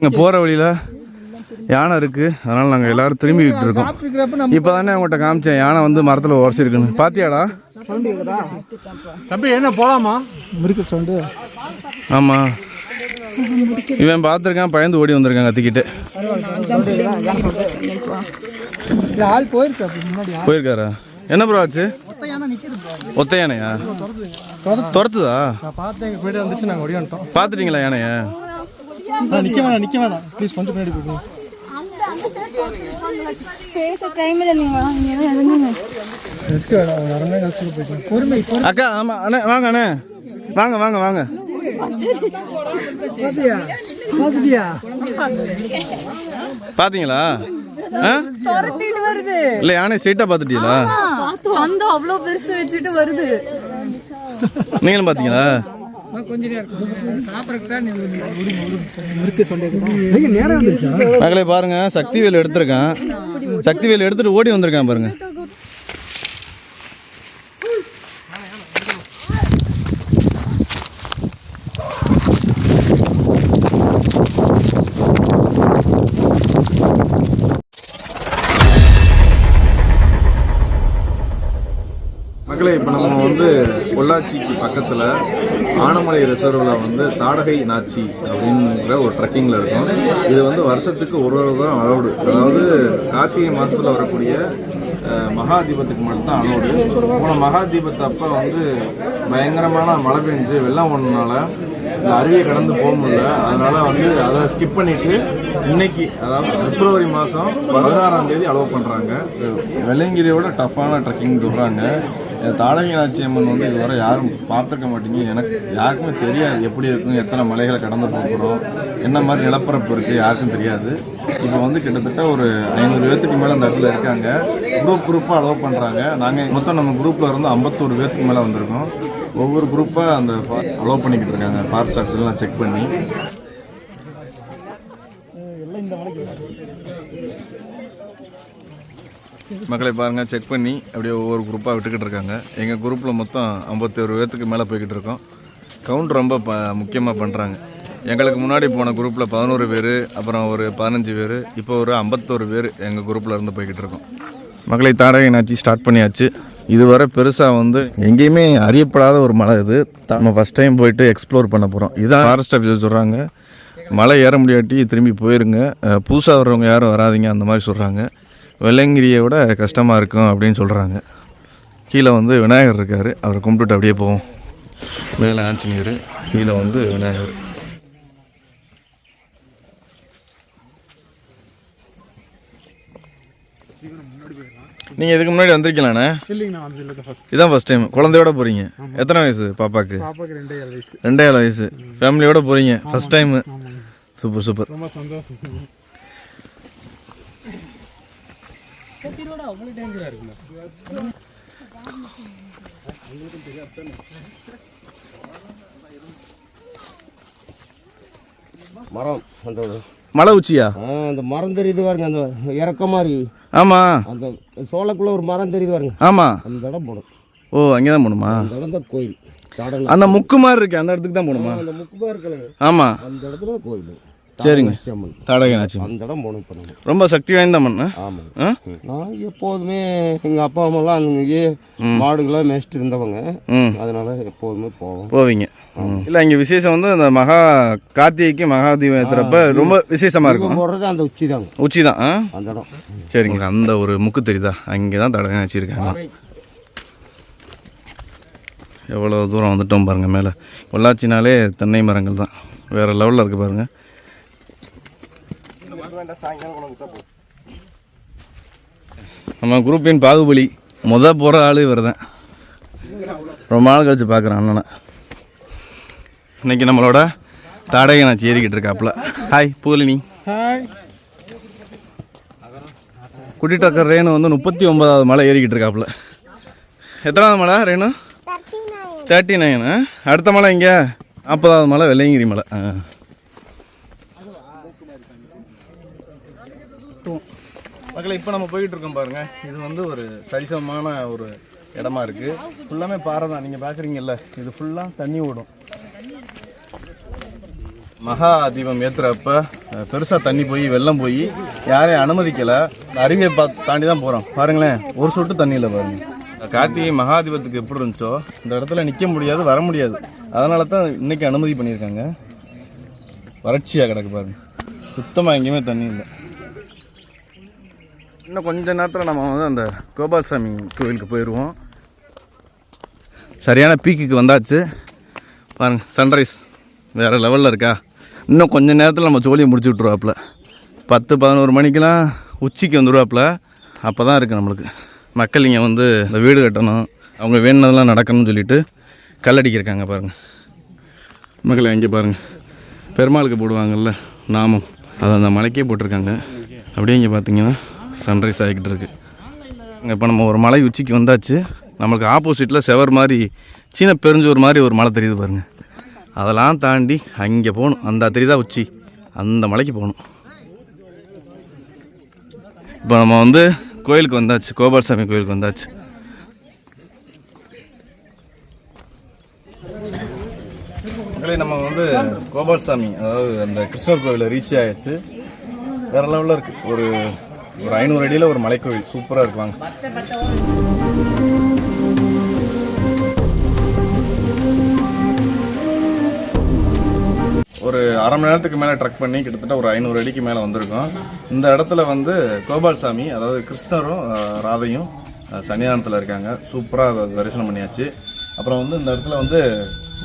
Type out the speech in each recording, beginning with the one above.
இங்கே போகிற வழியில் யானை இருக்குது, அதனால் நாங்கள் எல்லோரும் திரும்பிக்கிட்டு இருக்கோம். இப்போ தானே அவங்கள்ட்ட காமிச்சேன் யானை வந்து மரத்தில் உரசிருக்குன்னு. பாத்தியாடா தம்பி? என்ன போகலாமா? முறுக்கு சவுண்டு. ஆமாம், இவன் பார்த்துருக்கான், பயந்து ஓடி வந்திருக்கான் கத்திக்கிட்டு. போயிருக்காரா? என்ன ப்ரோ ஆச்சு? ஒத்த யானையா துரத்துதா? பார்த்துட்டீங்களா யானைய? நிக்க வேணாம் ப்ளீஸ், கொஞ்சம் பின்னாடி போங்க. அக்கா ஆமா அண்ணே, வாங்க அண்ணே, வாங்க வாங்க வாங்க. பாத்தீங்களா? இல்ல யானை ஸ்ட்ரைட்டா பாத்துட்டீங்களா? அவ்வளவு பெருசு வச்சுட்டு வருது. நீங்களும் பாத்தீங்களா? மகளே பாருங்க, சக்திவேல் எடுத்திருக்கான். சக்திவேல் எடுத்துட்டு ஓடி வந்திருக்கான் பாருங்க. மக்களே, இப்போ நம்ம வந்து பொள்ளாச்சிக்கு பக்கத்தில் ஆனமலை ரிசர்வில் வந்து தாடகை நாச்சி அப்படிங்கிற ஒரு ட்ரெக்கிங்கில் இருக்கும். இது வந்து வருஷத்துக்கு ஒரு தான் அலோடு, அதாவது கார்த்திகை மாதத்தில் வரக்கூடிய மகா தீபத்துக்கு மட்டும்தான் அலோடு. போன மகா தீபத்து அப்போ வந்து பயங்கரமான மழை பெஞ்சு வெள்ளம் ஒன்றனால இந்த அருவியை கடந்து போக முடியல. அதனால் வந்து அதை ஸ்கிப் பண்ணிவிட்டு இன்னைக்கு, அதாவது பிப்ரவரி மாதம் 16ஆம் தேதி அலோவ் பண்ணுறாங்க. வெள்ளையங்கிரியோட டஃப்பான ட்ரெக்கிங் சொல்கிறாங்க. தாடகை நாச்சி அம்மன் வந்து இதுவரை யாரும் பார்த்துருக்க மாட்டீங்க. எனக்கு யாருக்குமே தெரியாது எப்படி இருக்கும், எத்தனை மலைகளை கடந்து போகிறோம், என்ன மாதிரி நிலப்பரப்பு இருக்குது, யாருக்கும் தெரியாது. இப்போ வந்து கிட்டத்தட்ட ஒரு 500 பேர்த்துக்கு மேலே அந்த இடத்துல இருக்காங்க. குரூப்பாக அலோவ் பண்ணுறாங்க. நாங்கள் மொத்தம் நம்ம குரூப்பில் இருந்து 51 பேர்த்துக்கு மேலே வந்திருக்கோம். ஒவ்வொரு குரூப்பாக அந்த அலோவ் பண்ணிக்கிட்டு இருக்காங்க. ஃபாரஸ்ட் ஆஃபீஸர்லாம் செக் பண்ணி. மக்களை பாருங்கள், செக் பண்ணி அப்படியே ஒவ்வொரு குரூப்பாக விட்டுக்கிட்டு இருக்காங்க. எங்கள் குரூப்பில் மொத்தம் 51 பேர்த்துக்கு மேலே போய்கிட்டு இருக்கோம். கவுண்ட் ரொம்ப முக்கியமாக பண்ணுறாங்க. எங்களுக்கு முன்னாடி போன குரூப்பில் 11 பேர், அப்புறம் ஒரு 15 பேர், இப்போ ஒரு 51 பேர் எங்கள் குரூப்பில் இருந்து போய்கிட்டு இருக்கோம். மக்களை தாடகை நாச்சி ஸ்டார்ட் பண்ணியாச்சு. இதுவரை பெருசாக வந்து எங்கேயுமே அறியப்படாத ஒரு மலை இது. நம்ம ஃபஸ்ட் டைம் போயிட்டு எக்ஸ்ப்ளோர் பண்ண போகிறோம். இதுதான் ஃபாரஸ்ட் ஆஃபீஸர் சொல்கிறாங்க. மலை ஏற முடியாட்டி திரும்பி போயிருங்க, புதுசாக வர்றவங்க யாரும் வராதிங்க அந்த மாதிரி சொல்கிறாங்க. வெள்ளையங்கிரியை விட கஷ்டமாக இருக்கும் அப்படின்னு சொல்கிறாங்க. கீழே வந்து விநாயகர் இருக்கார், அவரை கும்பிட்டுட்டு அப்படியே போவோம். மேலே ஆஞ்சநேயர், கீழே வந்து விநாயகர். நீங்கள் இதுக்கு முன்னாடி வந்திருக்கீங்களாண்ணே? இதான் ஃபர்ஸ்ட் டைம். குழந்தையோட போகிறீங்க? எத்தனை வயசு பாப்பாக்கு? 2.5 வயசு. ஃபேமிலியோட போகிறீங்க ஃபர்ஸ்ட் டைமு. சூப்பர் சூப்பர், ரொம்ப சந்தோஷம். மரம் மலை உச்சியா? அந்த மரம் தெரியுது பாருங்க, அந்த இறக்கமா இருக்கு. ஆமா, அந்த சோளக்குள்ள ஒரு மரம் தெரியுது பாருங்க. ஆமா, அந்த இடம் போகணும். ஓ, அங்கே தான் போகணுமா? அந்த இடம் தான் கோயில். அந்த முக்கு மாதிரி இருக்கு, அந்த இடத்துக்கு தான் போகணுமா? அந்த முக்கு மாதிரி இருக்கல, ஆமா, அந்த இடத்துல கோயில். சரிங்க, தாடகை நாச்சி அந்த இடம் போகணும். ரொம்ப சக்தி வாய்ந்த மண். ஆமாம், நான் எப்போதுமே எங்கள் அப்பா அம்மாலாம் அங்கேயே மாடுகளாக மேய்ச்சிட்டு இருந்தவங்க, அதனால எப்போதுமே போவீங்க. இல்லை, இங்கே விசேஷம் வந்து அந்த மகா கார்த்திகைக்கு மகா தீபம் ஏற்றுறப்ப ரொம்ப விசேஷமாக இருக்கும். போடுறது அந்த உச்சி தான் அந்த இடம். சரிங்க, அந்த ஒரு முக்கு தெரியுதா? அங்கே தான் தாடகை நாச்சி இருக்காங்க. எவ்வளோ தூரம் வந்துட்டோம் பாருங்கள். மேலே பொள்ளாச்சினாலே தென்னை மரங்கள் தான், வேறு லெவலில் இருக்குது பாருங்கள். நம்ம குரூப்பின் பாகுபலி போகிற ஆள் இவர் தான். ரொம்ப நாள் கழிச்சு பார்க்குறேன் அண்ணனை. இன்னைக்கு நம்மளோட தாடகை நாச்சி ஏறிக்கிட்டு இருக்காப்புல. ஹாய் பூலினி. ஹாய். குட்டி டக்கர் ரேணு வந்து 39வது மலை ஏறிக்கிட்டு இருக்காப்புல. எத்தனாவது மலை ரேணு? 39. அடுத்த மலை இங்கே 40வது மலை வெள்ளையங்கிரி மலை. மக்களை இப்போ நம்ம போய்கிட்டு இருக்கோம் பாருங்கள். இது வந்து ஒரு சரிசமமான ஒரு இடமா இருக்குது. ஃபுல்லாமே பாறை தான். நீங்கள் பார்க்குறீங்கல்ல, இது ஃபுல்லாக தண்ணி ஓடும். மகா தீபம் ஏற்றுறப்ப பெருசாக தண்ணி போய் வெள்ளம் போய் யாரையும் அனுமதிக்கலை. அருவியை தாண்டி தான் போகிறோம். பாருங்களேன், ஒரு சொட்டு தண்ணியில் பாருங்கள். கார்த்திகை மகா தீபத்துக்கு எப்படி இருந்துச்சோ இந்த இடத்துல நிற்க முடியாது, வர முடியாது. அதனால தான் இன்றைக்கி அனுமதி பண்ணியிருக்காங்க. வறட்சியாக கிடக்கு பாருங்க, சுத்தமாக எங்கேயுமே தண்ணி இல்லை. இன்னும் கொஞ்ச நேரத்தில் நம்ம வந்து அந்த கோபால்சாமி கோவிலுக்கு போயிடுவோம். சரியான பீக்குக்கு வந்தாச்சு பாருங்கள். சன்ரைஸ் வேறு லெவலில் இருக்கா. இன்னும் கொஞ்சம் நேரத்தில் நம்ம ஜோலியை முடிச்சு விட்ருவாப்புல. 10-11 மணிக்கெலாம் உச்சிக்கு வந்துடுவாப்புல. அப்போ தான் இருக்குது நம்மளுக்கு. மக்கள் இங்கே வந்து இந்த வீடு கட்டணும், அவங்க வேணுனதெல்லாம் நடக்கணும்னு சொல்லிட்டு கல்லடிக்கிருக்காங்க பாருங்கள். மக்கள் இங்கே பாருங்கள், பெருமாளுக்கு போடுவாங்கள்ல நாமம், அதை அந்த மலைக்கே போட்டிருக்காங்க. அப்படியே இங்கே பார்த்தீங்கன்னா சன்ரைஸ் ஆகிக்கிட்டு இருக்குது. இப்போ நம்ம ஒரு மலை உச்சிக்கு வந்தாச்சு. நம்மளுக்கு ஆப்போசிட்டில் செவர் மாதிரி சீன பெருஞ்சோர் மாதிரி ஒரு மலை தெரியுது பாருங்கள். அதெல்லாம் தாண்டி அங்கே போகணும். அந்த தெரியுதா உச்சி, அந்த மலைக்கு போகணும். இப்போ நம்ம வந்து கோயிலுக்கு வந்தாச்சு, கோபால்சாமி கோயிலுக்கு வந்தாச்சு. நம்ம வந்து கோபால்சாமி, அதாவது அந்த கிருஷ்ணர் கோவிலில் ரீச் ஆகிடுச்சு. வேறு லெவலில் இருக்குது. ஒரு 500 அடியில் ஒரு மலைக்கோவில் சூப்பராக இருக்குவாங்க. ஒரு அரை மணி நேரத்துக்கு மேலே ட்ரக் பண்ணி கிட்டத்தட்ட ஒரு 500 அடிக்கு மேலே வந்திருக்கோம். இந்த இடத்துல வந்து கோபால்சாமி, அதாவது கிருஷ்ணரும் ராதையும் சன்னிதானத்தில் இருக்காங்க. சூப்பராக அதை தரிசனம் பண்ணியாச்சு. அப்புறம் வந்து இந்த இடத்துல வந்து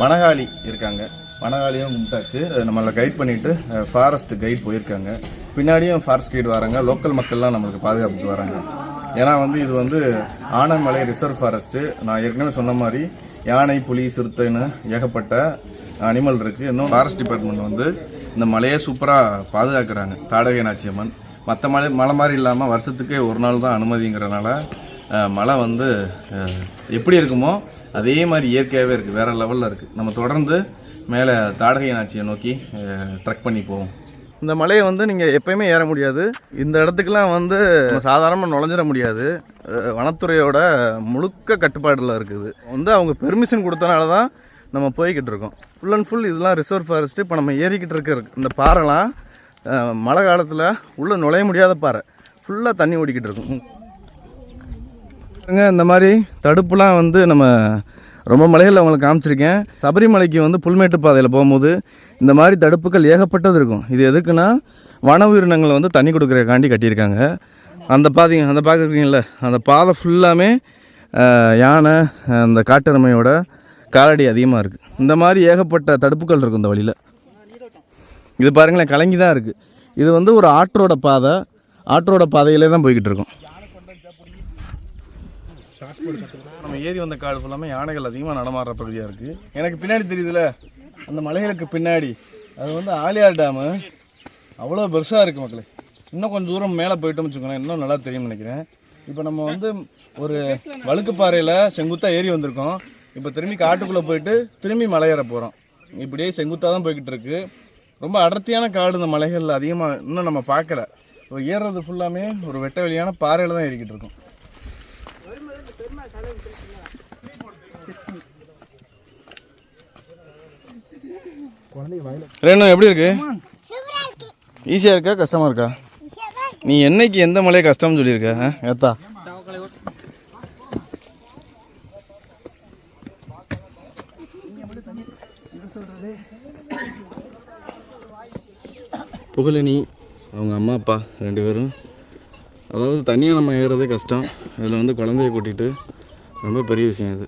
வனகாளி இருக்காங்க. வனகாளியும் கும்பிட்டாச்சு. நம்மளை கைட் பண்ணிவிட்டு ஃபாரஸ்ட் கைட் போயிருக்காங்க. பின்னாடியும் ஃபாரஸ்ட் கைடு வராங்க. லோக்கல் மக்கள்லாம் நம்மளுக்கு பாதுகாப்புக்கு வராங்க. ஏன்னா வந்து இது வந்து ஆனைமலை ரிசர்வ் ஃபாரஸ்ட்டு. நான் ஏற்கனவே சொன்ன மாதிரி யானை, புலி, சிறுத்தைன்னு ஏகப்பட்ட அனிமல் இருக்குது. இன்னும் ஃபாரஸ்ட் டிபார்ட்மெண்ட் வந்து இந்த மலையை சூப்பராக பாதுகாக்கிறாங்க. தாடகை நாச்சியம்மன் மற்ற மலை மாதிரி இல்லாமல் வருஷத்துக்கே ஒரு நாள் தான் அனுமதிங்கிறனால மலை வந்து எப்படி இருக்குமோ அதே மாதிரி இயற்கையாகவே இருக்குது. வேறு லெவலில் இருக்குது. நம்ம தொடர்ந்து மேலே தாடகை நாச்சியை நோக்கி ட்ரெக் பண்ணி போவோம். இந்த மலையை வந்து நீங்கள் எப்போயுமே ஏற முடியாது. இந்த இடத்துக்குலாம் வந்து சாதாரணமாக நுழைஞ்சிட முடியாது. வனத்துறையோட முழுக்க கட்டுப்பாடில் இருக்குது. வந்து அவங்க பெர்மிஷன் கொடுத்தனால தான் நம்ம போய்கிட்டு இருக்கோம். ஃபுல் அண்ட் ஃபுல் இதெல்லாம் ரிசர்வ் ஃபாரஸ்ட்டு. இப்போ நம்ம ஏறிக்கிட்டு இருக்க இந்த பாறைலாம் மழை காலத்தில் உள்ளே நுழைய முடியாத பாறை. ஃபுல்லாக தண்ணி ஓடிக்கிட்டு இருக்கும். இந்த மாதிரி தடுப்புலாம் வந்து நம்ம ரொம்ப மலைகளில் அவங்களுக்கு காமிச்சிருக்கேன். சபரிமலைக்கு வந்து புல்மேட்டு பாதையில் போகும்போது இந்த மாதிரி தடுப்புகள் ஏகப்பட்டது இருக்கும். இது எதுக்குன்னா வன உயிரினங்களை வந்து தண்ணி கொடுக்குறக்காண்டி கட்டியிருக்காங்க. அந்த பார்க்குறீங்கள அந்த பாதை ஃபுல்லாமே யானை, அந்த காட்டெருமையோட காலடி அதிகமாக இருக்குது. இந்த மாதிரி ஏகப்பட்ட தடுப்புகள் இருக்கும் இந்த வழியில். இது பாருங்களேன், கலங்கி தான் இருக்குது. இது வந்து ஒரு ஆற்றோட பாதை. ஆற்றோட பாதையிலே தான் போய்கிட்டு இருக்கோம். நம்ம ஏறி வந்த காடு ஃபுல்லாமே யானைகள் அதிகமாக நடமாடுற பகுதியாக இருக்குது. எனக்கு பின்னாடி தெரியுதுல, அந்த மலைகளுக்கு பின்னாடி அது வந்து ஆலியார் டேமு. அவ்வளோ பெருசாக இருக்குது மக்களே. இன்னும் கொஞ்சம் தூரம் மேலே போயிட்டோம்னு வச்சுக்கோங்களேன், இன்னும் நல்லா தெரியும்னு நினைக்கிறேன். இப்போ நம்ம வந்து ஒரு வழுக்குப்பாறையில் செங்குத்தாக ஏறி வந்திருக்கோம். இப்போ திரும்பி காட்டுக்குள்ளே போயிட்டு திரும்பி மலையேற போகிறோம். இப்படியே செங்குத்தாக தான் போய்கிட்டு இருக்கு. ரொம்ப அடர்த்தியான காடு இந்த மலைகளில் அதிகமாக இன்னும் நம்ம பார்க்கல. இப்போ ஏறுறது ஃபுல்லாமே ஒரு வெட்ட வெளியான பாறையில் தான் ஏறிக்கிட்டு இருக்கோம். ரேணு எப்படி இருக்கு? ஈஸியாக இருக்கா கஷ்டமாக இருக்கா? நீ என்னைக்கு எந்த மலையை கஷ்டம்னு சொல்லியிருக்க ஏத்தா? புகழினி அவங்க அம்மா அப்பா 2 பேரும், அதாவது தனியாக நம்ம ஏறுறதே கஷ்டம். இதில் வந்து குழந்தைய கூட்டிகிட்டு ரொம்ப பெரிய விஷயம் இது.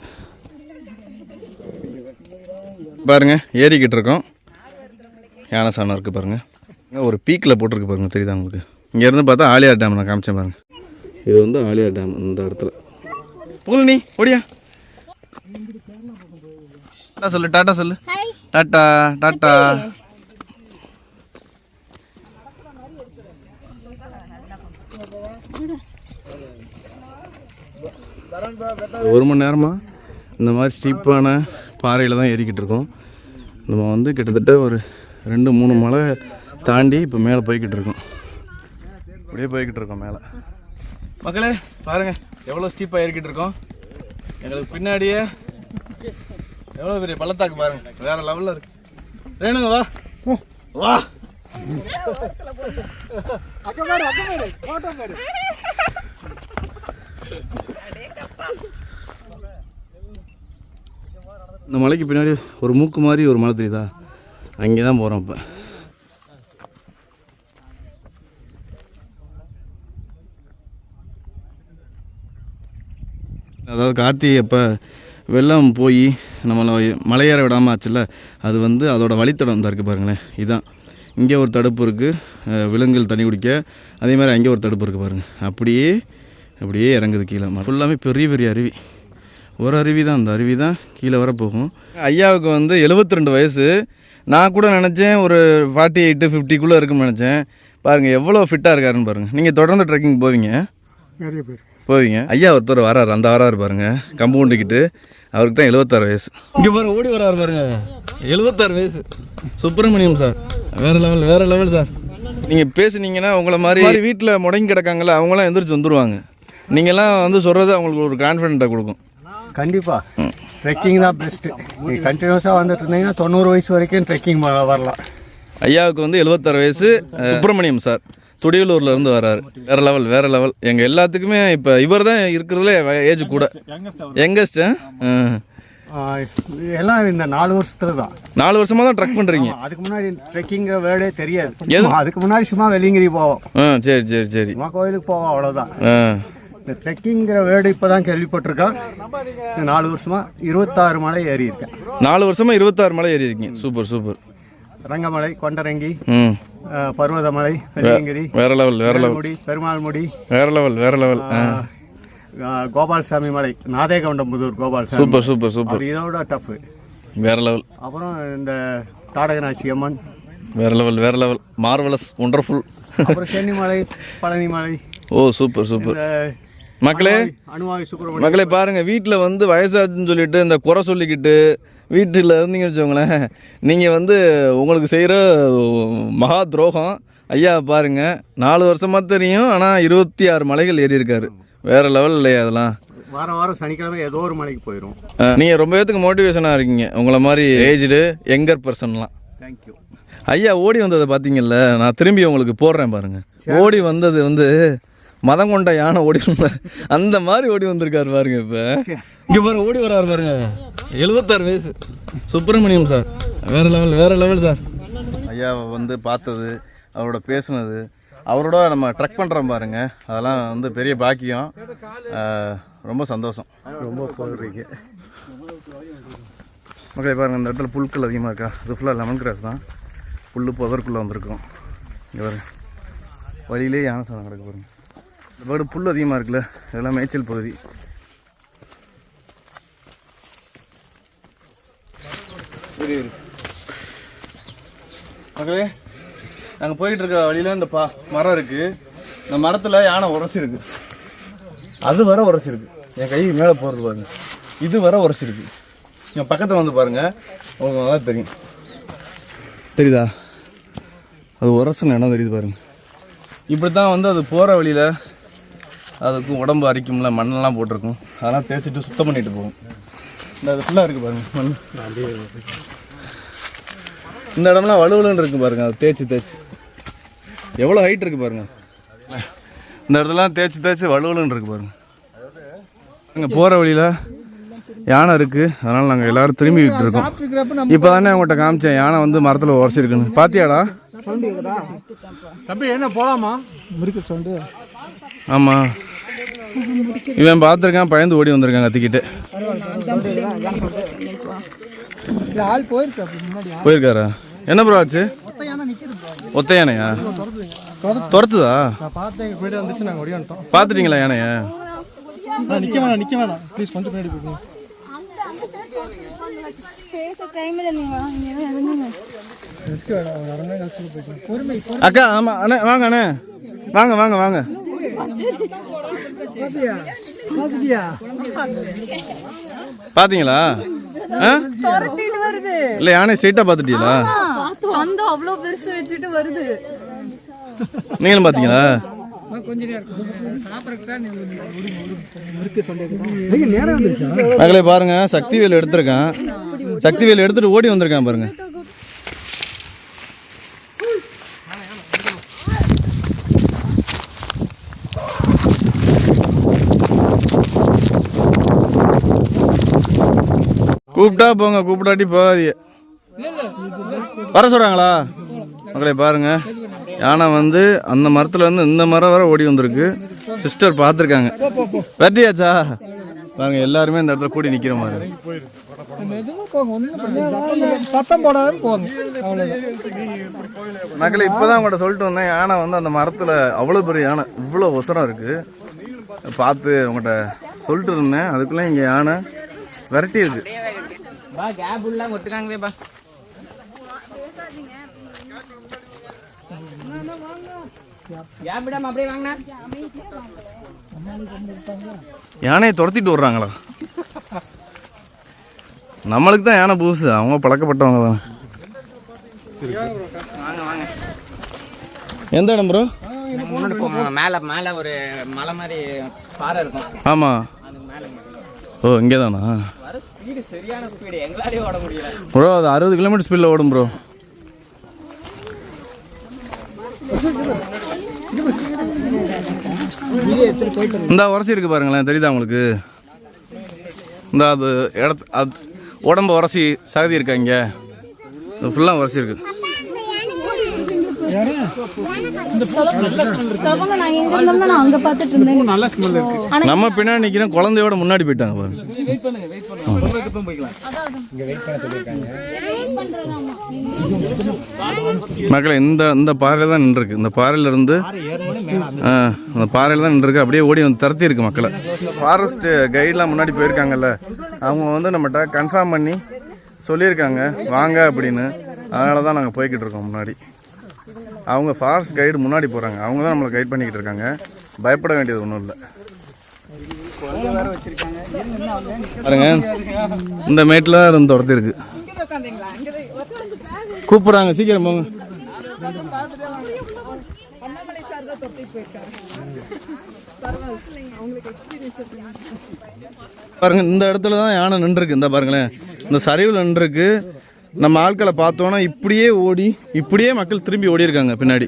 பாருங்கள், ஏறிக்கிட்டு இருக்கோம். யானை சாணம் இருக்குது பாருங்கள். ஒரு பீக்கில் போட்டிருக்கு பாருங்கள், தெரியுதா உங்களுக்கு? இங்கேருந்து பார்த்தா ஆலியார் டேம் நான் காமிச்சேன் பாருங்கள். இது வந்து ஆலியார் டேம் இந்த இடத்துல. புகழினி ஓடியா, டாட்டா சொல்லு, டாட்டா சொல்லு, டாட்டா டாட்டா. ஒரு மணி நேரமாக இந்த மாதிரி ஸ்டீப்பான பாறையில் தான் ஏறிக்கிட்டு இருக்கோம். நம்ம வந்து கிட்டத்தட்ட ஒரு 2-3 மலை தாண்டி இப்போ மேலே போய்கிட்டு இருக்கோம். இப்படியே போய்கிட்டு இருக்கோம் மேலே. மக்களே பாருங்கள், எவ்வளோ ஸ்டீப்பாக ஏறிக்கிட்டு இருக்கோம். எங்களுக்கு பின்னாடியே எவ்வளோ பெரிய பள்ளத்தாக்கு பாருங்கள், வேறு லெவலில் இருக்குது. ரேணுங்க வா. வா. இந்த மலைக்கு பின்னாடி ஒரு மூக்கு மாதிரி ஒரு மலை தெரியுதா, அங்கே தான் போகிறோம் இப்போ. அதாவது கார்த்திகை அப்போ வெள்ளம் போய் நம்மளை மலையேற விடாமல் ஆச்சுல்ல, அது வந்து அதோட வழித்தடம் தான் இருக்குது பாருங்களேன். இதுதான் இங்கே ஒரு தடுப்பு இருக்குது விலங்குகள் தண்ணி குடிக்க, அதே மாதிரி அங்கே ஒரு தடுப்பு இருக்குது பாருங்கள். அப்படியே இறங்குது கீழே. ஃபுல்லாமே பெரிய பெரிய அருவி, ஒரு அருவி தான், அந்த அருவி தான் கீழே வர போகும். ஐயாவுக்கு வந்து 72 வயசு. நான் கூட நினச்சேன் ஒரு 48 50 இருக்குன்னு நினச்சேன். பாருங்கள் எவ்வளோ ஃபிட்டாக இருக்காருன்னு பாருங்கள். நீங்கள் தொடர்ந்து ட்ரெக்கிங் போவீங்க? நிறைய பேர் போவீங்க. ஐயா ஒருத்தர் வராரு, அந்த வராரு பாருங்க, கம்பவுண்டுக்கிட்டு. அவருக்கு தான் 76 வயசு. இங்கே பாருங்க ஓடி வராரு பாருங்க, 76 வயசு. சுப்பிரமணியம் சார் வேற லெவல் சார். நீங்கள் பேசுனீங்கன்னா உங்களை மாதிரி வீட்டில் முடங்கி கிடக்காங்களா அவங்களாம் எந்திரிச்சு வந்துடுவாங்க. நீங்கள்லாம் வந்து சொல்கிறது அவங்களுக்கு ஒரு கான்ஃபிடென்ட்டாக கொடுக்கும். கண்டிப்பாக ட்ரெக்கிங் தான் பெஸ்ட்டு. நீங்கள் கண்டினியூஸாக வந்துட்டு இருந்தீங்கன்னா 90 வயசு வரைக்கும் ட்ரெக்கிங் வரலாம். ஐயாவுக்கு வந்து 76 வயசு. சுப்பிரமணியம் சார் துடியலூர்ல இருந்து வராரு. வேற லெவல். எங்க எல்லாத்துக்குமே இப்போ இவர் தான் இருக்கிறதுல ஏஜ் கூட யங்கஸ்ட். எல்லாம் இந்த 4 வருஷத்துல தான். 4 வருஷமா தான் ட்ரெக் பண்றீங்க. அதுக்கு முன்னாடி ட்ரெக்கிங்கிற வேர்டே தெரியாது. அதுக்கு முன்னாடி சும்மா வெள்ளிங்கிரி போவோம். சரி சும்மா கோயிலுக்கு போவோம், அவ்வளோதான். இந்த ட்ரெக்கிங்கிற வேர்டு இப்போ தான் கேள்விப்பட்டிருக்கேன். 4 வருஷமா 26 மலை ஏறி இருக்கேன். 4 வருஷமா 26 மலை ஏறி இருக்கீங்க. சூப்பர். ரங்கமலை, கொண்டரங்கி, பர்வதமலை, வெள்ளியங்கிரி, வேற லெவல் முடி, பெருமாள் முடி, வேற லெவல். கோபால்சாமி மலை, நாதேகவுண்டம்புதூர் கோபால்சாமி. சூப்பர். இதோட டஃப். வேற லெவல். அப்புறம் இந்த தாடகநாச்சி அம்மன். வேற லெவல். Marvellous, wonderful. அப்புறம் சென்னிமலை, பழனிமலை. ஓ சூப்பர். மக்களே மக்களே பாருங்க, வீட்டில் வந்து வயசாச்சுன்னு சொல்லிட்டு இந்த குறை சொல்லிக்கிட்டு வீட்டில் இருந்தீங்கன்னு வச்சுக்கோங்களேன், நீங்கள் வந்து உங்களுக்கு செய்கிற மகா துரோகம். ஐயா பாருங்கள், 4 வருஷமாக தெரியும், ஆனால் 26 மலைகள் ஏறி இருக்காரு. வேறு லெவல் இல்லையா அதெல்லாம்? வாரம் சனிக்கிழமை ஏதோ ஒரு மலைக்கு போயிடும். நீங்கள் ரொம்ப பேத்துக்கு மோட்டிவேஷனாக இருக்கீங்க, உங்களை மாதிரி ஏஜ்டு யங்கர் பர்சன்லாம். தேங்க்யூ. ஐயா ஓடி வந்ததை பார்த்தீங்கல்ல, நான் திரும்பி உங்களுக்கு போடுறேன் பாருங்கள். ஓடி வந்தது வந்து மதம் கொண்ட யானை ஓடி அந்த மாதிரி ஓடி வந்திருக்காரு பாருங்க. இப்போ இங்கே பாருங்க ஓடி வராரு பாருங்க, 76 வயசு. சுப்பிரமணியம் சார் வேற லெவல் சார். ஐயாவை வந்து பார்த்தது, அவரோட பேசுனது, அவரோட நம்ம ட்ரெக் பண்ணுறோம் பாருங்க, அதெல்லாம் வந்து பெரிய பாக்கியம். ரொம்ப சந்தோஷம். ரொம்ப போடுறீங்க மக்களே பாருங்கள், இந்த இடத்துல புல்கள் அதிகமாக இருக்கா, இது ஃபுல்லாக லெமன் கிராஸ் தான். புல் புதற்குள்ளே வந்திருக்கும். இங்கே பாருங்க வழியிலே யானை சாதம் கிடக்கு பாருங்க. இந்த பாடு புல் அதிகமாக இருக்குல்ல, இதெல்லாம் மேய்ச்சல் பகுதி. மக்களே நாங்கள் போயிட்டு இருக்க வழியில் இந்த மரம் இருக்குது. இந்த மரத்தில் யானை உரசிருக்கு, அது வர உரசிருக்கு. என் கை மேலே போகிறது பாருங்க, இது வர உரசிருக்கு. என் பக்கத்தில் வந்து பாருங்கள், உங்களுக்கு நல்லா தெரியும். தெரியுதா? அது உரசுன இடம் தெரியுது பாருங்கள். இப்படி தான் வந்து அது போகிற வழியில் அதுக்கும் உடம்பு அரிக்கும்ல, மண்ணெல்லாம் போட்டிருக்கும், அதெல்லாம் தேய்ச்சிட்டு சுத்தம் பண்ணிட்டு போகும். இந்த அது ஃபுல்லாக இருக்குது பாருங்கள் மண். இந்த இடம்லாம் வலுவலுன்னு இருக்குது பாருங்கள், அது தேய்ச்சி எவ்வளோ ஹைட் இருக்குது பாருங்கள். இந்த இடத்துலாம் தேய்ச்சி வலுவலுன்னு இருக்குது பாருங்கள். அங்கே போகிற வழியில் யானை இருக்குது, அதனால் நாங்கள் எல்லோரும் திரும்பிக்கிட்டு இருக்கோம். இப்போ தானே அவங்கள்ட்ட காமிச்சேன் யானை வந்து மரத்தில் உரசிருக்குன்னு. பாத்தியாடா? தம்பி என்ன போகலாமா? முறுக்கு சவுண்டு. ஆமாம், இவன் பார்த்துருக்கான், பயந்து ஓடி வந்திருக்கான் கத்திக்கிட்டு. போயிருக்காரா? என்ன ப்ரோ ஆச்சு? ஒத்த யானையா? துரத்துதா? பார்த்துட்டீங்களா யானைய? நிக்க வேணாம் ப்ளீஸ், கொஞ்சம் பின்னாடி போங்க. அக்கா ஆமா அண்ணே, வாங்க அண்ணே, வாங்க. பாத்தீங்களா? இல்ல யானை ஸ்ட்ரைட்டா பாத்துட்டீங்களா? அந்த அவ்வளவு பெருசு வச்சுட்டு வருது. நீங்களும் பாத்தீங்களா? மகளே பாருங்க, சக்திவேல் எடுத்திருக்கான். சக்திவேல் எடுத்துட்டு ஓடி வந்திருக்கான் பாருங்க. கூப்பிட்டா போங்க, கூப்பிட்டாட்டி போகாதீங்க. வர சொல்கிறாங்களா மக்களே? பாருங்க, யானை வந்து அந்த மரத்தில் வந்து இந்த மரம் வர ஓடி வந்திருக்கு. சிஸ்டர் பார்த்துருக்காங்க. வெட்டியாச்சா பாருங்க, எல்லாருமே இந்த இடத்துல கூடி நிற்கிற மாதிரி. மக்களே இப்போதான் உங்கள்கிட்ட சொல்லிட்டு வந்தேன், யானை வந்து அந்த மரத்தில் அவ்வளோ பெரிய யானை, இவ்வளோ ஒசரம் இருக்குது. பார்த்து உங்கள்கிட்ட சொல்லிட்டு இருந்தேன், அதுக்குள்ளே இங்கே யானை விரட்டி இருக்கு. யானையை துரத்திட்டு விடுறாங்களா? நம்மளுக்கு தான் யானை புதுசு, அவங்க பழக்கப்பட்டவங்க தான். எந்த இடம் ப்ரோ? மேலே மேலே ஒரு மலை மாதிரி பாறை இருக்கும். ஆமாம். ஓ இங்கே தானா? ஸ்பீடு சரியான ஸ்பீடு, எங்களாலே ஓட முடியல ப்ரோ. அது 60 கிலோமீட்டர் ஸ்பீடில் ஓடும் ப்ரோ. இந்த உரசி இருக்கு பாருங்களேன், தெரியுதா உங்களுக்கு? இந்த அது இடத்து அது உடம்பு உரசி சகதி இருக்கா இங்கே? ஃபுல்லாக உரசி இருக்கு. நம்ம பின்னாடி நிக்கிறோம், குழந்தையோட முன்னாடி போயிட்டாங்க பாருங்க. மக்களே இந்த பாறையில தான் நின்றுருக்கு. இந்த பாறையில இருந்து அந்த பாறையில தான் நின்றுருக்கு. அப்படியே ஓடி வந்து திரத்தி இருக்கு மக்களை. ஃபாரஸ்ட் கைட்லாம் முன்னாடி போயிருக்காங்கல்ல, அவங்க வந்து நம்மகிட்ட கன்ஃபார்ம் பண்ணி சொல்லியிருக்காங்க வாங்க அப்படின்னு. அதனால தான் நாங்கள் போய்கிட்டு இருக்கோம் முன்னாடி. அவங்க ஃபாரஸ்ட் கைடு முன்னாடி போகிறாங்க, அவங்க தான் நம்மளை கைட் பண்ணிக்கிட்டு இருக்காங்க. பயப்பட வேண்டியது ஒன்றும் இல்லை. பாருங்க, இந்த மேட்டில் தான் இருந்து துரத்தி இருக்கு. கூப்பிட்றாங்க, சீக்கிரம் போங்க. பாருங்க, இந்த இடத்துல தான் யானை நின்றுருக்கு. இந்த பாருங்களேன், இந்த சரிவில் நின்றுருக்கு. நம்ம ஆட்களை பார்த்தோன்னா இப்படியே ஓடி, இப்படியே மக்கள் திரும்பி ஓடி இருக்காங்க பின்னாடி.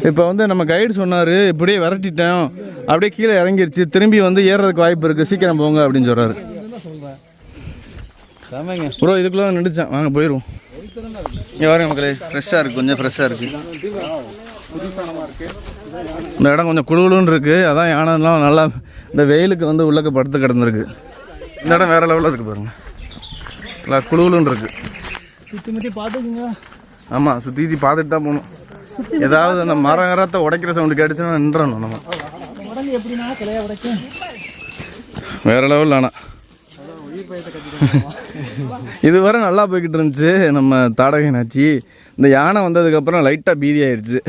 இப்போ வந்து நம்ம கைடு சொன்னார், இப்படியே விரட்டிட்டோம், அப்படியே கீழே இறங்கிருச்சு, திரும்பி வந்து ஏறுறதுக்கு வாய்ப்பு இருக்குது, சீக்கிரம் போங்க அப்படின்னு சொல்கிறாரு. ப்ரோ இதுக்குள்ளே தான் நின்றுச்சேன், வாங்க போயிடுவோம். இங்கே பாருங்க மக்களே, ஃப்ரெஷ்ஷாக இருக்குது, கொஞ்சம் ஃப்ரெஷ்ஷாக இருக்குது. இந்த இடம் கொஞ்சம் குழுகுலுன்னு இருக்குது. அதான் யானைலாம் நல்லா இந்த வெயிலுக்கு வந்து உள்ளக்க படுத்து கிடந்திருக்கு. இந்த இடம் வேறு லெவலில் இருக்குது பாருங்கள், நல்லா குழுகுலுன்னு இருக்குது. சுற்றி முற்றி பார்த்துக்குங்க. ஆமாம், சுற்றி பார்த்துட்டு தான் போகணும். ஏதாவது அந்த மரத்தை உடைக்கிற சவுண்டு கேட்டுச்சுன்னா நின்றணும் நம்ம. வேற லெவலில். ஆனால் இதுவரை நல்லா போய்கிட்டு இருந்துச்சு நம்ம தாடகை நாச்சி. இந்த யானை வந்ததுக்கப்புறம் லைட்டாக பீதி ஆயிடுச்சு.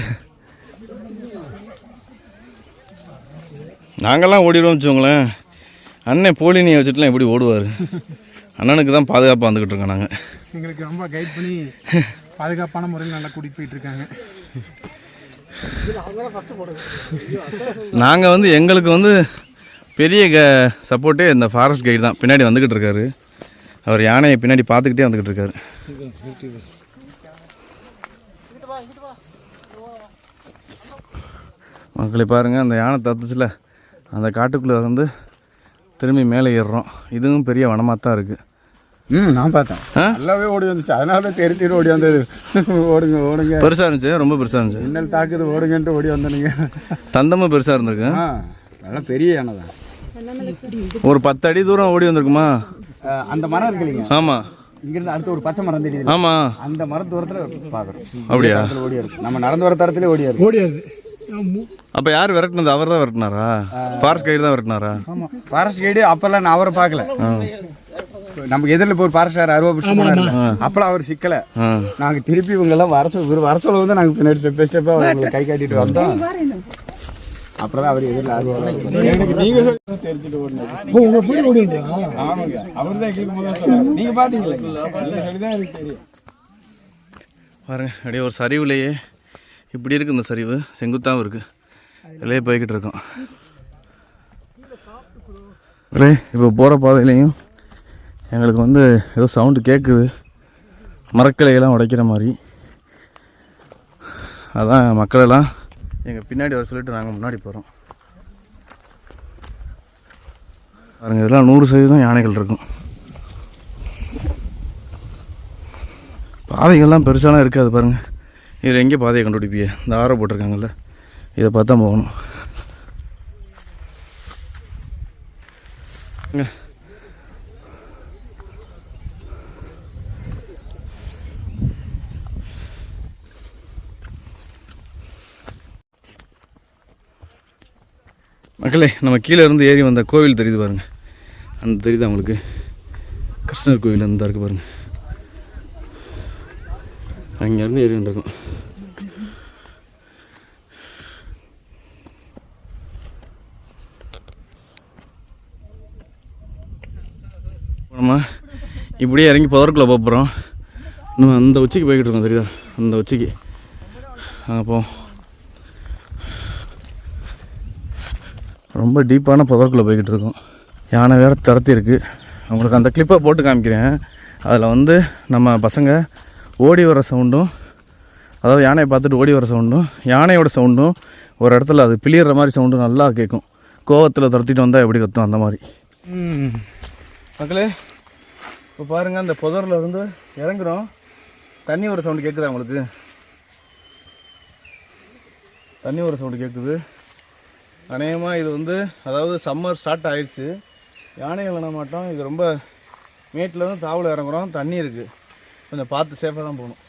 நாங்கள்லாம் ஓடிடுவோம் வச்சுக்கோங்களேன். அண்ணன் போலினியை வச்சுட்டுலாம் எப்படி ஓடுவார்? அண்ணனுக்கு தான் பாதுகாப்பாக வந்துக்கிட்டு இருக்கோம் நாங்கள். எங்களுக்கு ரொம்ப கைட் பண்ணி பாதுகாப்பான முறையில் நல்லா கூட்டிகிட்டு போயிட்டு இருக்காங்க. நாங்கள் வந்து எங்களுக்கு வந்து பெரிய சப்போர்ட்டே இந்த ஃபாரஸ்ட் கைடு தான். பின்னாடி வந்துக்கிட்டு இருக்காரு அவர், யானையை பின்னாடி பார்த்துக்கிட்டே வந்துக்கிட்டு இருக்காரு. மக்களை பாருங்கள், அந்த யானை தத்துச்சில் அந்த காட்டுக்குள்ளே வந்து திரும்பி மேலே ஏறுறோம். இதுவும் பெரிய வனமாக தான் இருக்குது. நான் பார்த்தேன், நல்லாவே ஓடி வந்துச்சு. அதனால தான் தெரிஞ்சுட்டு ஓடி வந்தது. ஓடுங்க ஓடுங்க. பெருசாக இருந்துச்சு, ரொம்ப பெருசாக இருந்துச்சு. இன்னல் தாக்குது, ஓடுங்கன்ட்டு ஓடி வந்தனுங்க. தந்தமும் பெருசாக இருந்திருக்கு. நல்லா பெரிய யானை தான். ஒரு 10 அடி தூரம் ஓடி வந்திருக்குமா? அந்த மரம் இருக்கு இல்லைங்க? ஆமாம். இங்கிருந்து அடுத்து ஒரு பச்சை மரம் தெரியுது. ஆமாம், அந்த மரம் தூரத்தில் பார்க்குறோம். அப்படியா? ஓடியாரு, நம்ம நடந்து வர தரத்துலேயே ஓடியாரு. அப்போ யார் விரட்டினது? அவர் தான் விரட்டினாரா? ஃபாரஸ்ட் கைடு தான் விரட்டினாரா? ஆமாம், ஃபாரஸ்ட் கைடு. அப்போல்லாம் நான் அவரை பார்க்கல. நமக்கு எதிரில் போய் ஃபாரஸ்ட் கார் 60 அப்போலாம் அவர் சிக்கலை. நாங்கள் திருப்பி இவங்கெல்லாம் வர சொல்ல வந்து நாங்கள் பின்னாடி ஸ்டெப்பாக அவங்களுக்கு கை காட்டிட்டு வந்தோம். அப்புறம் தான் அவர் எதிரில் நீங்கள் தெரிஞ்சுட்டு ஓடினது. ஆமாங்க, அவர் தான் எங்களுக்கு முதல்ல சொன்னார். நீங்கள் பார்த்தீங்களா? தான் எனக்கு தெரியும். பாருங்க, அப்படியே ஒரு சரிவுலையே இப்படி இருக்குது. இந்த சரிவு செங்குத்தாகவும் இருக்குது. இதிலே போய்கிட்டு இருக்கோம். இப்போ போகிற பாதையிலையும் எங்களுக்கு வந்து ஏதோ சவுண்டு கேட்குது, மரக்கிளையெல்லாம் உடைக்கிற மாதிரி. அதான் மக்களெல்லாம் எங்கள் பின்னாடி வர சொல்லிட்டு நாங்கள் முன்னாடி போகிறோம். பாருங்கள் இதெல்லாம் 100% யானைகள் இருக்கும். பாதைகள்லாம் பெருசாலாம் இருக்காது பாருங்கள். இதில் எங்கே பாதையை கண்டுபிடிப்பிய? இந்த ஆரோ போட்டிருக்காங்கல்ல, இதை பார்த்தா போகணும். மக்களே, நம்ம கீழே இருந்து ஏறி வந்த கோவில் தெரியுது பாருங்கள். அந்த தெரியுது அவங்களுக்கு கிருஷ்ணர் கோவில் அந்த இருக்குது பாருங்கள். அங்கேருந்து ஏறி வந்திருக்கோம். நம்ம இப்படியே இறங்கி புதருக்குள்ளே போகிறோம். நம்ம அந்த உச்சிக்கு போய்கிட்டு இருக்கோம் தெரியுதா, அந்த உச்சிக்கு. அங்கே போவோம். ரொம்ப டீப்பான புதருக்குள்ளே போய்கிட்டு இருக்கோம். யானை வேறு துரத்தி இருக்குது. உங்களுக்கு அந்த கிளிப்பை போட்டு காமிக்கிறேன். அதில் வந்து நம்ம பசங்க ஓடி வர சவுண்டும், அதாவது யானையை பார்த்துட்டு ஓடி வர சவுண்டும், யானையோட சவுண்டும், ஒரு இடத்துல அது பிளியிற மாதிரி சவுண்டும் நல்லா கேட்கும். கோவத்தில் துரத்திட்டு வந்தால் எப்படி கத்தும் அந்த மாதிரி. மக்களே, இப்போ பாருங்கள், அந்த புதரில் இருந்து இறங்குறோம். தண்ணி ஒரு சவுண்டு கேட்குதா உங்களுக்கு? தண்ணி ஒரு சவுண்டு கேட்குது. அநேகமாக இது வந்து, அதாவது சம்மர் ஸ்டார்ட் ஆயிடுச்சு. யானைகள் என்ன மாட்டோம். இது ரொம்ப மேட்டில் வந்து தாவல இறங்குறோம். தண்ணி இருக்குது, கொஞ்சம் பார்த்து சேஃபாக தான் போகணும்.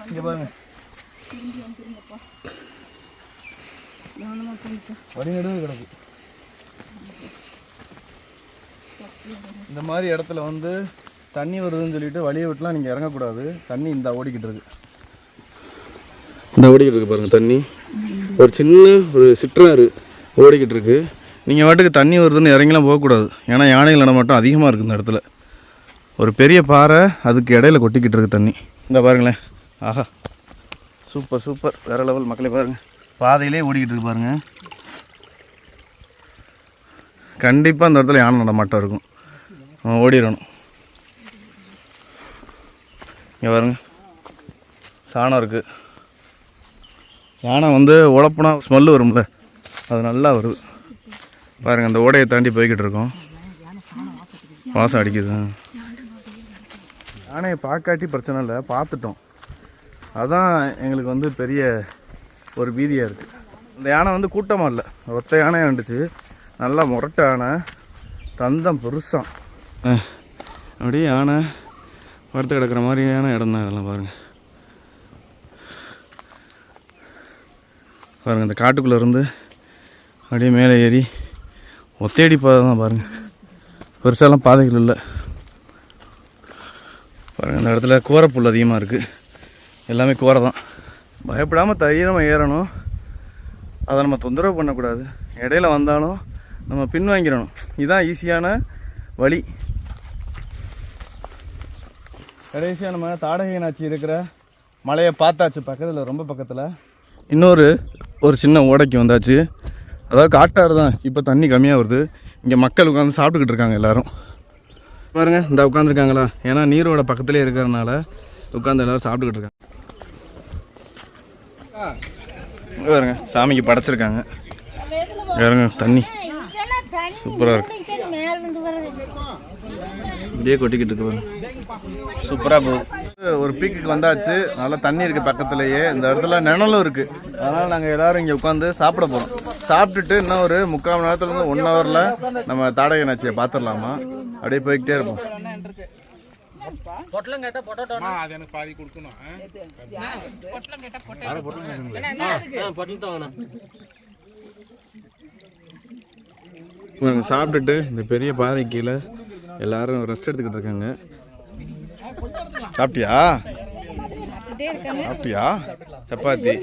இங்கே பாருங்க, வழிநடுவு கிடக்கு. இந்த மாதிரி இடத்துல வந்து தண்ணி வருதுன்னு சொல்லிட்டு வழியை விட்டுலாம் நீங்கள் இறங்கக்கூடாது. தண்ணி இந்த ஓடிக்கிட்டு இருக்கு, இந்த ஓடிக்கிட்டு இருக்கு பாருங்கள். தண்ணி ஒரு சின்ன ஒரு சிற்றாறு ஓடிக்கிட்டு இருக்கு. நீங்கள் வாட்டுக்கு தண்ணி வருதுன்னு இறங்கிலாம் போகக்கூடாது. ஏன்னா யானைகள் நடமாட்டம் அதிகமாக இருக்குது இந்த இடத்துல. ஒரு பெரிய பாறை, அதுக்கு இடையில கொட்டிக்கிட்டு இருக்கு தண்ணி. இந்த பாருங்களேன், ஆஹா, சூப்பர் சூப்பர், வேறு லெவல். மக்களே பாருங்கள், பாதையிலே ஓடிக்கிட்டு இருக்கு பாருங்கள். கண்டிப்பாக அந்த இடத்துல யானை நடமாட்டம் இருக்கும். ஓடிடணும். இங்கே பாருங்க, சாணம் இருக்குது. யானை வந்து உழப்புனா ஸ்மெல்லு வரும்ல, அது நல்லா வருது பாருங்கள். அந்த ஓடையை தாண்டி போய்கிட்டு இருக்கோம். வாசம் அடிக்குது. யானையை பார்க்காட்டி பிரச்சனை இல்லை, பார்த்துட்டோம். அதான் எங்களுக்கு வந்து பெரிய ஒரு பீதியாக இருக்குது. இந்த யானை வந்து கூட்டமாக இல்லை, ஒத்த யானை இருந்துச்சு. நல்லா முரட்டு யானை, தந்தம் பெருசாக. அப்படியே யானை வறுத்து கிடக்கிற மாதிரியான இடம் தான் இதெல்லாம் பாருங்கள். பாருங்கள், இந்த காட்டுக்குள்ளே இருந்து அப்படியே மேலே ஏறி ஒத்தையடி பாதை தான் பாருங்கள். பெருசாலாம் பாதைகள் இல்லை பாருங்கள். இந்த இடத்துல கோரப்புல் அதிகமாக இருக்குது, எல்லாமே கோரை தான். பயப்படாமல் தைரியமாக ஏறணும். அதை நம்ம தொந்தரவு பண்ணக்கூடாது. இடையில வந்தாலும் நம்ம பின்வாங்கிடணும். இதுதான் ஈஸியான வழி. கடைசியாக நம்ம தாடகை நாச்சி இருக்கிற மலையை பார்த்தாச்சு, பக்கத்தில், ரொம்ப பக்கத்தில். இன்னொரு சின்ன ஓடைக்கு வந்தாச்சு. அதாவது காட்டாறு தான், இப்போ தண்ணி கம்மியாக வருது. இங்கே மக்கள் உட்காந்து சாப்பிட்டுக்கிட்டு இருக்காங்க எல்லோரும். பாருங்கள், இந்த உட்காந்துருக்காங்களா, ஏன்னா நீரோட பக்கத்துலேயே இருக்கிறதுனால உட்காந்து எல்லோரும் சாப்பிட்டுக்கிட்டு இருக்காங்க. பாருங்க, சாமிக்கு படைச்சிருக்காங்க. பாருங்க, தண்ணி சூப்பராக இருக்கு. இப்படியே கொட்டிக்கிட்டு இருக்கு பாருங்க, சூப்பராக போகுது. ஒரு பீக்குக்கு வந்தாச்சு, நல்லா தண்ணி இருக்குது பக்கத்துலேயே. இந்த இடத்துல நிழலும் இருக்குது. அதனால் நாங்கள் எல்லோரும் இங்கே உட்காந்து சாப்பிட போகிறோம். சாப்பிட்டுட்டு இன்னும் ஒரு 3/4 மணி நேரத்துலேருந்து 1 ஹவரில் நம்ம தாடகை நாச்சியை பார்த்துடலாமா. அப்படியே போய்கிட்டே இருப்போம். சாப்பிட்டுட்டு இந்த பெரிய பாதை கீழே எல்லாரும் ரெஸ்ட் எடுத்துக்கிட்டு இருக்காங்க. சாப்பிட்டியா? சப்பாத்தி.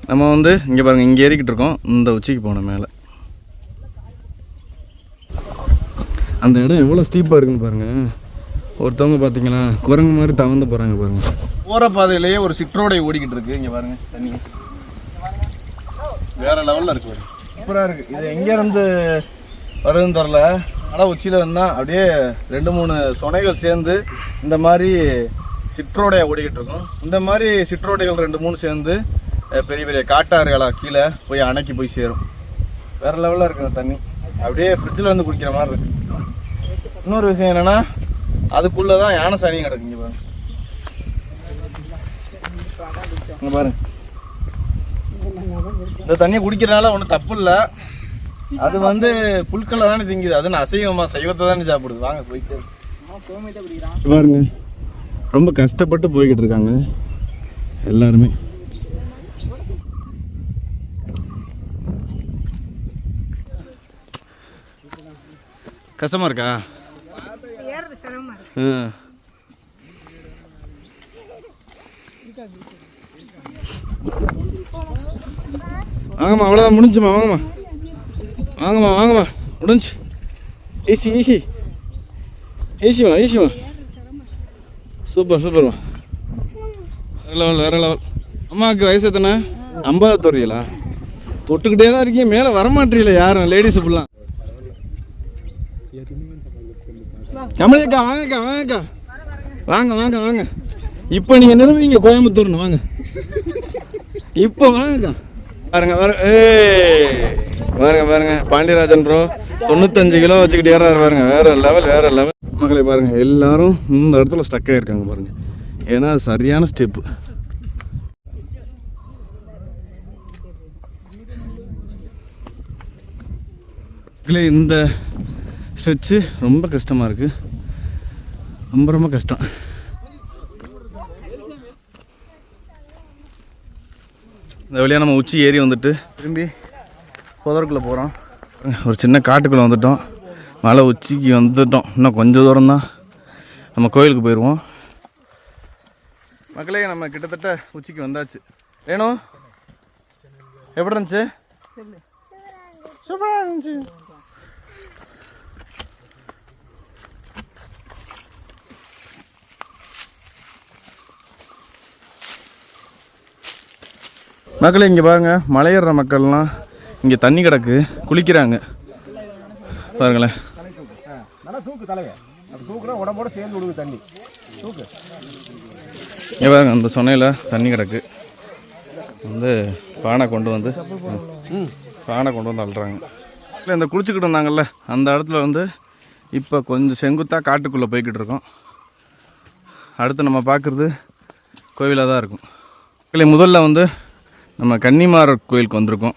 நம்ம வந்து இங்கே பாருங்க, இங்கே ஏறிக்கிட்டு இருக்கோம். இந்த உச்சிக்கு போனோம் மேலே. அந்த இடம் எவ்வளோ ஸ்டீப்பாக இருக்குன்னு பாருங்கள். ஒருத்தவங்க பார்த்தீங்களா, குரங்கு மாதிரி தவந்து போகிறாங்க பாருங்கள். போகிற பாதையிலேயே ஒரு சிற்றோடை ஓடிக்கிட்டு இருக்கு. இங்கே பாருங்கள், தண்ணி வேறு லெவலில் இருக்குது, சூப்பராக இருக்குது. இது எங்கேருந்து வருதுன்னு தெரில. ஆனால் உச்சியில் வந்தால் அப்படியே 2-3 சொனைகள் சேர்ந்து இந்த மாதிரி சிற்றோடையாக ஓடிக்கிட்டு இருக்கும். இந்த மாதிரி சிற்றோடைகள் 2-3 சேர்ந்து பெரிய பெரிய காட்டாறுகளாக கீழே போய் அணைக்கு போய் சேரும். வேற லெவலில் இருக்குது தண்ணி, அப்படியே ஃப்ரிட்ஜில் வந்து குடிக்கிற மாதிரி இருக்கு. இன்னொரு விஷயம் என்னன்னா, அதுக்குள்ளே தான் யானை சாணியும் கிடக்கு. இங்கே பாருங்க, இந்த தண்ணியை குடிக்கிறனால ஒன்றும் தப்பு இல்லை. அது வந்து புல்கல்ல தானே திங்குது, அதுன்னு அசைவமா சைவத்தை தானே சாப்பிடுது. வாங்க போயிட்டு பாருங்க, ரொம்ப கஷ்டப்பட்டு போய்கிட்டு இருக்காங்க எல்லாருமே. கஷ்டமா இருக்கா? வாங்கம்மா, அவ்வளோதான், முடிஞ்சுமா. வாங்கம்மா வாங்கம்மா வாங்கம்மா, முடிஞ்சு. ஈஸி ஈஸி ஈஸிமா ஈஸிமா, சூப்பர் சூப்பர்மா, வேற லெவல் வேற லெவல். அம்மாவுக்கு வயசு எத்தனை? 50 தொறியலா? தொட்டுக்கிட்டே தான் இருக்கீங்க, மேலே வரமாட்டீங்களா யாரும் லேடிஸ் ஃபுல்லாம். கமலியக்கா வாங்கக்கா, வாங்கக்கா, வாங்க வாங்க வாங்க. இப்போ நீங்கள் நிறுவீங்க கோயம்புத்தூர்னு, வாங்க இப்போ வாங்கக்கா. பாருங்க பாருங்க பாருங்க, பாண்டியராஜன் ப்ரோ 95 கிலோ வச்சுக்கிட்டு ஏறாரு பாருங்க, வேற லெவல் வேற லெவல். மக்களை பாருங்க, எல்லாரும் இந்த இடத்துல ஸ்டக் ஆகிருக்காங்க பாருங்க, ஏன்னா அது சரியான ஸ்டெப்பு. இந்த ஸ்ட்ரெச்சு ரொம்ப கஷ்டமாக இருக்குது, ரொம்ப ரொம்ப கஷ்டம். இந்த வழியாக நம்ம உச்சி ஏறி வந்துட்டு திரும்பி புதருக்குள்ளே போகிறோம். ஒரு சின்ன காட்டுக்குள்ளே வந்துட்டோம், மலை உச்சிக்கு வந்துட்டோம். இன்னும் கொஞ்சம் தூரம் தான் நம்ம கோயிலுக்கு போயிடுவோம். மக்களே, நம்ம கிட்டத்தட்ட உச்சிக்கு வந்தாச்சு. வேணும் எப்படி இருந்துச்சு? சூப்பராக இருந்துச்சு. மக்களே இங்கே பாருங்க, மலையேற மக்கள்லாம் இங்கே தண்ணி கிடக்கு, குளிக்கிறாங்க பாருங்களேன். இங்கே பாருங்க, அந்த சொன்னையில் தண்ணி கிடக்கு, வந்து பானை கொண்டு வந்து அள்ளுறாங்க. இல்லை, இந்த குளிச்சுக்கிட்டு இருந்தாங்கல்ல அந்த இடத்துல வந்து இப்போ கொஞ்சம் செங்குத்தாக காட்டுக்குள்ளே போய்கிட்டு இருக்கோம். அடுத்து நம்ம பார்க்குறது கோவிலாக தான் இருக்கும். இல்லை, முதல்ல வந்து நம்ம கன்னிமார் கோயிலுக்கு வந்திருக்கோம்,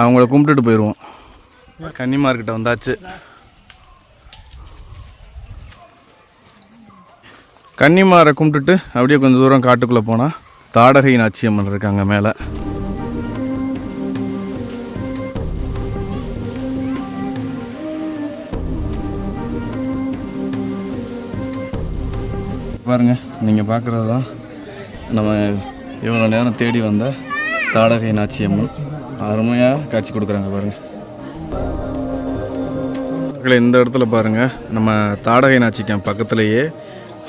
அவங்கள கும்பிட்டுட்டு போயிடுவோம். கன்னிமார்கிட்ட வந்தாச்சு. கன்னிமாரை கும்பிட்டுட்டு அப்படியே கொஞ்சம் தூரம் காட்டுக்குள்ளே போனால் தாடகை நாச்சியம்மன் இருக்காங்க மேலே. பாருங்க, நீங்கள் பார்க்குறது தான் நம்ம இவ்வளோ நேரம் தேடி வந்த தாடகை நாச்சியம்மன். அருமையாக காட்சி கொடுக்குறாங்க பாருங்கள். இந்த இடத்துல பாருங்கள், நம்ம தாடகை நாச்சிக்கம் பக்கத்துலேயே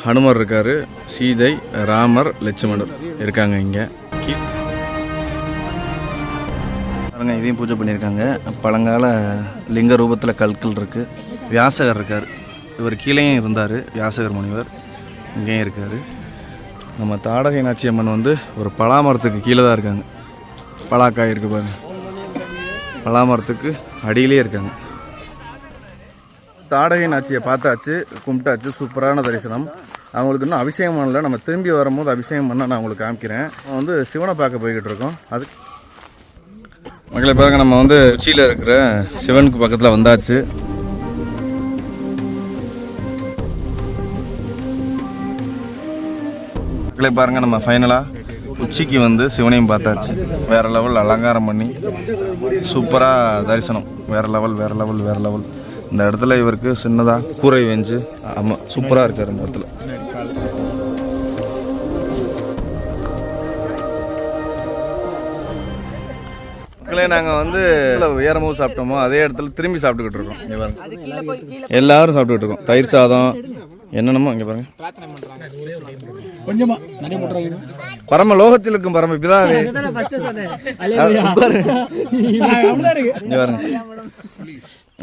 ஹனுமர் இருக்கார், சீதை, ராமர், லட்சுமணர் இருக்காங்க. இங்கே பாருங்கள், இதையும் பூஜை பண்ணியிருக்காங்க. பழங்கால லிங்க ரூபத்தில் கற்கள் இருக்குது. வியாசகர் இருக்கார், இவர் கீழேயும் இருந்தார், வியாசகர் முனிவர் இங்கேயும் இருக்கார். நம்ம தாடகை நாச்சியம்மன் வந்து ஒரு பலாமரத்துக்கு கீழே தான் இருக்காங்க. பலாக்காய் இருக்குது பாருங்க, பலாமரத்துக்கு அடியிலே இருக்காங்க. தாடகை நாச்சியை பார்த்தாச்சு, கும்பிட்டாச்சு, சூப்பரான தரிசனம். அவங்களுக்கு இன்னும் அபிஷேகம் பண்ணல, நம்ம திரும்பி வரும்போது அபிஷேகம் பண்ண நான் உங்களுக்கு காமிக்கிறேன். நம்ம வந்து சிவனை பார்க்க போய்கிட்டு இருக்கோம். அது மக்களை பாருங்க, நம்ம வந்து உச்சியில் இருக்கிற சிவனுக்கு பக்கத்தில் வந்தாச்சு. மக்களை பாருங்க, நம்ம ஃபைனலாக உச்சிக்கு வந்து சிவனையும் பார்த்தாச்சு. வேறு லெவல் அலங்காரம் பண்ணி சூப்பராக தரிசனம், வேறு லெவல் வேறு லெவல் வேறு லெவல். இந்த இடத்துல இவருக்கு சின்னதாக கூரை வெஞ்சு, ஆமாம் சூப்பராக இருக்கார் இந்த இடத்துல. மக்களே, நாங்கள் வந்து உயரமும் சாப்பிட்டோமோ அதே இடத்துல திரும்பி சாப்பிட்டுக்கிட்டு இருக்கோம். எல்லாரும் சாப்பிட்டுக்கிட்டு இருக்கோம். தயிர் சாதம் என்னென்னமோ இங்கே பாருங்க. பரம லோகத்தில் இருக்கும் பரம பிதாவே இங்கே பாருங்க.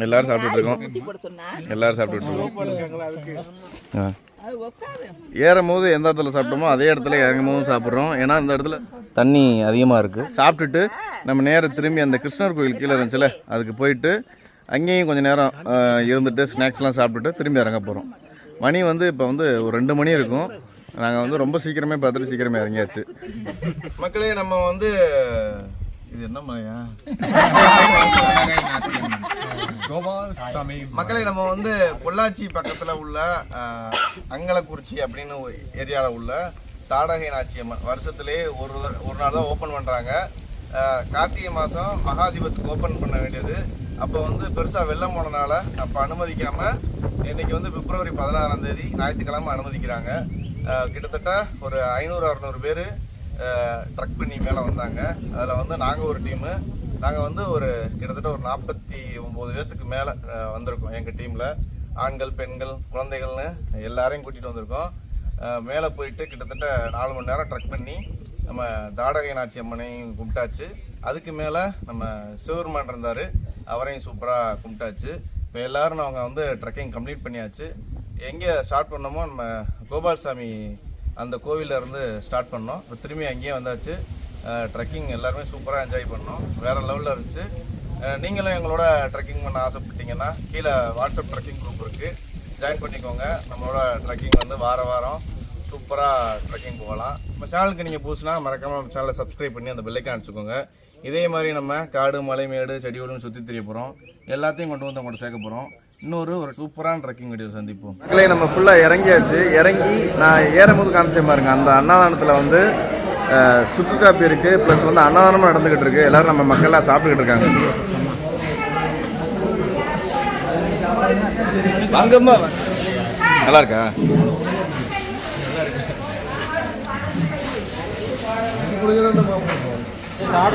எல்லாரும் சாப்பிட்டுட்டு இருக்கோம். எல்லாரும் சாப்பிட்டுட்டு இருக்கோம். ஏறும் போது எந்த இடத்துல சாப்பிட்டோமோ அதே இடத்துல இறங்கும் போதும் சாப்பிட்றோம். ஏன்னா இந்த இடத்துல தண்ணி அதிகமாக இருக்குது. சாப்பிட்டுட்டு நம்ம நேரம் திரும்பி அந்த கிருஷ்ணர் கோயில் கீழே இருந்துச்சுல அதுக்கு போயிட்டு அங்கேயும் கொஞ்சம் நேரம் இருந்துட்டு ஸ்நாக்ஸ்லாம் சாப்பிட்டுட்டு திரும்பி இறங்க போகிறோம். மணி வந்து இப்போ வந்து ஒரு 2 மணி இருக்கும். நாங்கள் வந்து ரொம்ப சீக்கிரமே பார்த்துட்டு சீக்கிரமே இறங்கியாச்சு. மக்களே நம்ம வந்து இது என்ன மலையா மக்களை நம்ம வந்து பொள்ளாச்சி பக்கத்தில் உள்ள அங்கலக்குறிச்சி அப்படின்னு ஒரு ஏரியாவில் உள்ள தாடகை நாச்சியம்மன் வருஷத்துலேயே ஒரு நாள் தான் ஓப்பன் பண்ணுறாங்க. கார்த்திகை மாதம் மகாதீபத்துக்கு ஓப்பன் பண்ண வேண்டியது. அப்போ வந்து பெருசாக வெள்ளம் போனனால அப்போ அனுமதிக்காமல் இன்றைக்கி வந்து பிப்ரவரி 16ஆம் தேதி ஞாயிற்றுக்கிழமை அனுமதிக்கிறாங்க. கிட்டத்தட்ட ஒரு 500-600 பேர் ட்ரக் பண்ணி மேலே வந்தாங்க. அதில் வந்து நாங்கள் ஒரு டீமு. நாங்கள் வந்து ஒரு கிட்டத்தட்ட ஒரு 49 பேர்த்துக்கு மேலே வந்திருக்கோம். எங்கள் டீமில் ஆண்கள், பெண்கள், குழந்தைகள்னு எல்லாரையும் கூட்டிகிட்டு வந்திருக்கோம். மேலே போயிட்டு கிட்டத்தட்ட 4 மணி நேரம் ட்ரக் பண்ணி நம்ம தாடகை நாச்சியம்மனையும் கும்பிட்டாச்சு. அதுக்கு மேலே நம்ம சிவருமான் இருந்தார், அவரையும் சூப்பராக கும்பிட்டாச்சு. இப்போ எல்லோரும் அவங்க வந்து ட்ரெக்கிங் கம்ப்ளீட் பண்ணியாச்சு. எங்கே ஸ்டார்ட் பண்ணோமோ நம்ம கோபால்சாமி அந்த கோவிலில் இருந்து ஸ்டார்ட் பண்ணோம். இப்போ திரும்பி அங்கேயே வந்தாச்சு. ட்ரெக்கிங் எல்லாருமே சூப்பராக என்ஜாய் பண்ணோம். வேறு லெவலில் இருந்துச்சு. நீங்களும் எங்களோட ட்ரெக்கிங் பண்ண ஆசைப்பட்டீங்கன்னா கீழே வாட்ஸ்அப் ட்ரெக்கிங் குரூப் இருக்குது, ஜாயின் பண்ணிக்கோங்க. நம்மளோட ட்ரெக்கிங் வந்து வாரம் சூப்பராக ட்ரெக்கிங் போகலாம். நம்ம சேனலுக்கு நீங்கள் புதுசுனா மறக்காமல் நம்ம சேனலை சப்ஸ்கிரைப் பண்ணி அந்த பெல்லைக்கான் அடிச்சுக்கோங்க. இதே மாதிரி நம்ம காடு, மலை, மேடு, செடியோடு சுற்றி தெரிய போகிறோம். எல்லாத்தையும் கொண்டு வந்து உங்கள்கிட்ட சேர்க்க போகிறோம். இன்னொரு சூப்பரான ட்ரெக்கிங் வீடியோ சந்திப்போம். மக்களே நம்ம ஃபுல்லாக இறங்கியாச்சு. இறங்கி நான் ஏறும்போது காமிச்சேன் பாருங்க, அந்த அன்னதானத்தில் வந்து சுக்கு காப்பி இருக்குது, ப்ளஸ் வந்து அன்னதானமும் நடந்துக்கிட்டு இருக்குது. எல்லோரும் நம்ம மக்கள்லாம் சாப்பிட்டுக்கிட்டு இருக்காங்க. வாங்கம்மா, நல்லா இருக்கா?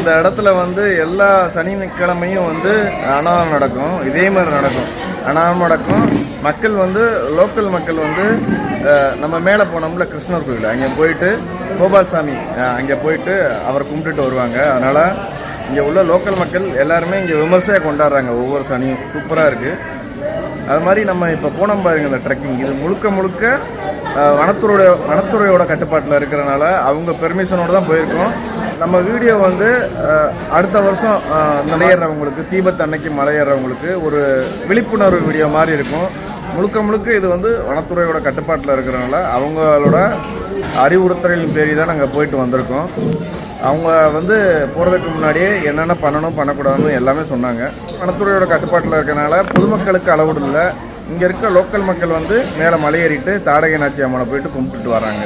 இந்த இடத்துல வந்து எல்லா சனிக்கிழமையும் வந்து அன்னதானம் நடக்கும். இதே மாதிரி நடக்கும், அன்னதானம் நடக்கும். மக்கள் வந்து லோக்கல் மக்கள் வந்து நம்ம மேலே போனோம்ல கிருஷ்ணர் கோயில், அங்கே போயிட்டு கோபால்சாமி அங்கே போயிட்டு அவரை கும்பிட்டுட்டு வருவாங்க. அதனால் இங்கே உள்ள லோக்கல் மக்கள் எல்லாருமே இங்கே விமர்சையாக கொண்டாடுறாங்க ஒவ்வொரு சனியும். சூப்பராக இருக்குது. அது மாதிரி நம்ம இப்போ போனோம் பாருங்க, இந்த ட்ரெக்கிங் இது முழுக்க வனத்துறையோட கட்டுப்பாட்டில் இருக்கிறனால அவங்க பெர்மிஷனோடு தான் போயிருக்கோம். நம்ம வீடியோ வந்து அடுத்த வருஷம் மலையேறவங்களுக்கு, தீபத்து அன்னைக்கு மலையேறவங்களுக்கு ஒரு விழிப்புணர்வு வீடியோ மாதிரி இருக்கும். முழுக்க இது வந்து வனத்துறையோட கட்டுப்பாட்டில் இருக்கிறனால அவங்களோட அறிவுறுத்தலின் பேரி தான் நாங்கள் போயிட்டு வந்திருக்கோம். அவங்க வந்து போகிறதுக்கு முன்னாடியே என்னென்ன பண்ணணும் பண்ணக்கூடாதுன்னு எல்லாமே சொன்னாங்க. வனத்துறையோட கட்டுப்பாட்டில் இருக்கிறனால பொதுமக்களுக்கு அளவுடு இல்லை. இங்கே இருக்க லோக்கல் மக்கள் வந்து மேலே மலையேறிட்டு தாடகை நாச்சி அம்மனை போயிட்டு கும்பிட்டுட்டு வராங்க.